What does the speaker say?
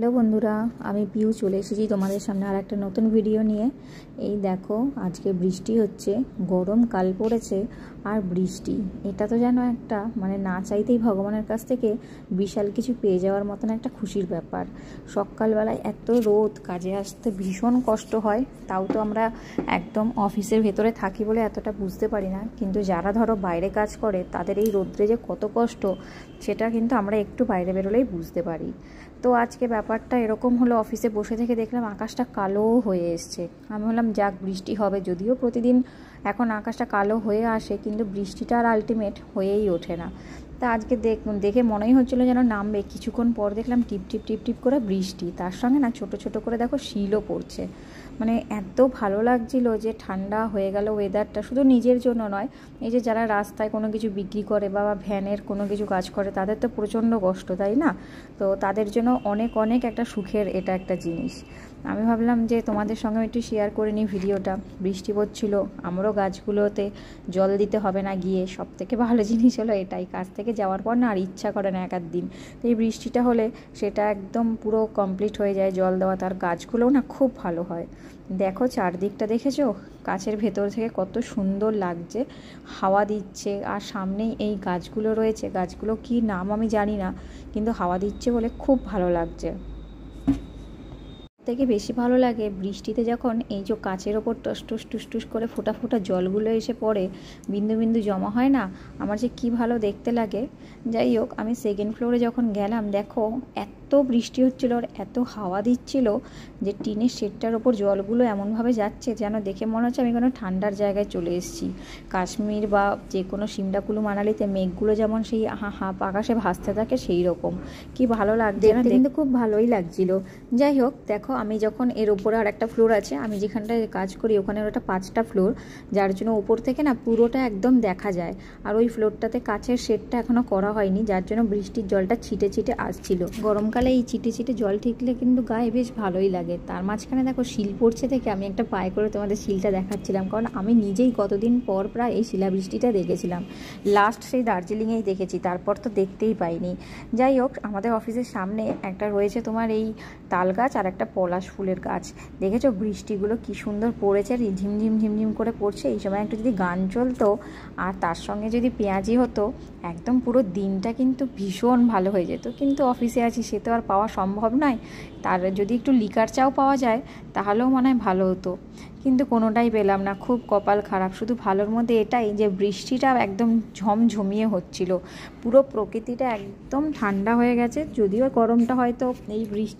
Hello বন্ধুরা, আমি পিউ চলে এসেছি তোমাদের সামনে আর একটা নতুন ভিডিও নিয়ে। এই দেখো, আজকে বৃষ্টি হচ্ছে, গরম কাল পড়েছে আর বৃষ্টি। এটা তো যেন একটা না চাইতেই ভগবানের কাছ থেকে বিশাল কিছু পেয়ে যাওয়ার মতন একটা খুশির ব্যাপার। সকালবেলায় এত রোদ, কাজে আসতে ভীষণ কষ্ট হয়। তাও তো আমরা একদম অফিসের ভেতরে থাকি বলে এতটা বুঝতে পারি না, কিন্তু যারা ধরো বাইরে কাজ করে তাদের এই রোদ্রে যে কত কষ্ট সেটা কিন্তু আমরা একটু বাইরে বেরোলেই বুঝতে পারি। তো আজকে ব্যাপারটা এরকম হলো, অফিসে বসে থেকে দেখলাম আকাশটা কালো হয়ে এসছে। আমি বললাম যাক বৃষ্টি হবে, যদিও প্রতিদিন এখন আকাশটা কালো হয়ে আসে, কিন্তু বৃষ্টিটা আর আলটিমেট হয়েই ওঠে না। তা আজকে দেখে মনেই হচ্ছিলো যেন নামবে। কিছুক্ষণ পর দেখলাম টিপ টিপ টিপ টিপ করে বৃষ্টি, তার সঙ্গে ছোট ছোট করে দেখো শিলও পড়ছে। এত ভালো লাগছিলো যে ঠান্ডা হয়ে গেল ওয়েদারটা। শুধু নিজের জন্য নয়, এই যে যারা রাস্তায় কোনো কিছু বিক্রি করে বা ভ্যানের কোনো কিছু কাজ করে তাদের তো প্রচণ্ড কষ্ট, তাই না? তো তাদের জন্য অনেক অনেক একটা সুখের এটা একটা জিনিস। আমি ভাবলাম যে তোমাদের সঙ্গে একটু শেয়ার করে নিই ভিডিওটা। বৃষ্টি পড়ছিল, আমারও গাছগুলোতে জল দিতে হবে না গিয়ে। সব থেকে ভালো জিনিস হলো এটাই, কাজ থেকে যাওয়ার পর আর ইচ্ছা করে না এক আধ দিন। তো এই বৃষ্টিটা হলে সেটা একদম পুরো কমপ্লিট হয়ে যায় জল দেওয়া, তার গাছগুলোও খুব ভালো হয়। দেখো চারদিকটা দেখেছো, গাছের ভেতর থেকে কত সুন্দর লাগছে, হাওয়া দিচ্ছে। আর সামনেই এই গাছগুলো রয়েছে, গাছগুলো কি নাম আমি জানি না, কিন্তু হাওয়া দিচ্ছে বলে খুব ভালো লাগছে। থেকে বেশি ভালো লাগে বৃষ্টিতে যখন এই যে কাচের ওপর টস টুস টুস টুস করে ফোঁটা ফোঁটা জলগুলো এসে পড়ে, বিন্দু বিন্দু জমা হয় না, আমার যে কী ভালো দেখতে লাগে। যাই হোক, আমি সেকেন্ড ফ্লোরে যখন গেলাম, দেখো এত বৃষ্টি হচ্ছিল আর এত হাওয়া দিচ্ছিল যে টিনের শেডটার ওপর জলগুলো এমনভাবে যাচ্ছে যেন দেখে মনে হচ্ছে আমি কোনো ঠান্ডার জায়গায় চলে এসেছি। কাশ্মীর বা যে কোনো সিমলা কুলু মানালিতে মেঘগুলো যেমন সেই হাফ আকাশে ভাসতে থাকে, সেই রকম কি ভালো লাগছে না, কিন্তু খুব ভালোই লাগছিল। যাই হোক, দেখো আমি যখন এর উপরে আর একটা ফ্লোর আছে, আমি যেখানটায় কাজ করি ওখানে ওটা 5টা ফ্লোর, যার জন্য উপর থেকে পুরোটা একদম দেখা যায়। আর ওই ফ্লোরটাতে কাচের শেডটা এখনও করা হয়নি, যার জন্য বৃষ্টির জলটা ছিটে ছিটে আসছিল। গরমকালে এই ছিটে ছিটে জল ঠিকলে কিন্তু গায়ে বেশ ভালোই লাগে। তার মাঝখানে দেখো শিল পড়ছে থেকে আমি একটা পায়ে করে তোমাদের শিলটা দেখাচ্ছিলাম, কারণ আমি নিজেই কতদিন পর প্রায় এই শিলাবৃষ্টিটা দেখেছিলাম। লাস্ট সেই দার্জিলিংয়েই দেখেছি, তারপর তো দেখতেই পাইনি। যাই হোক, আমাদের অফিসের সামনে একটা রয়েছে তোমার এই তাল গাছ আর একটা পলাশ ফুলের গাছ। দেখেছো বৃষ্টিগুলো কি সুন্দর পড়েছে আর ঝিমঝিম ঝিমঝিম করে পড়ছে। এই সময় একটু যদি গান চলতো আর তার সঙ্গে যদি পেঁয়াজি হতো, একদম পুরো দিনটা কিন্তু ভীষণ ভালো হয়ে যেত। কিন্তু অফিসে আছি, সে তো আর পাওয়া সম্ভব নয়। তার যদি একটু লিকার চাও পাওয়া যায় তাহলেও মনে হয় ভালো হতো, কিন্তু কোনোটাই পেলাম না। খুব কপাল খারাপ। শুধু ভালোর মধ্যে এটাই যে বৃষ্টিটা একদম ঝমঝমিয়ে হচ্ছিল, পুরো প্রকৃতিটা একদম ঠান্ডা হয়ে গেছে। যদিও গরমটা হয়তো এই বৃষ্টি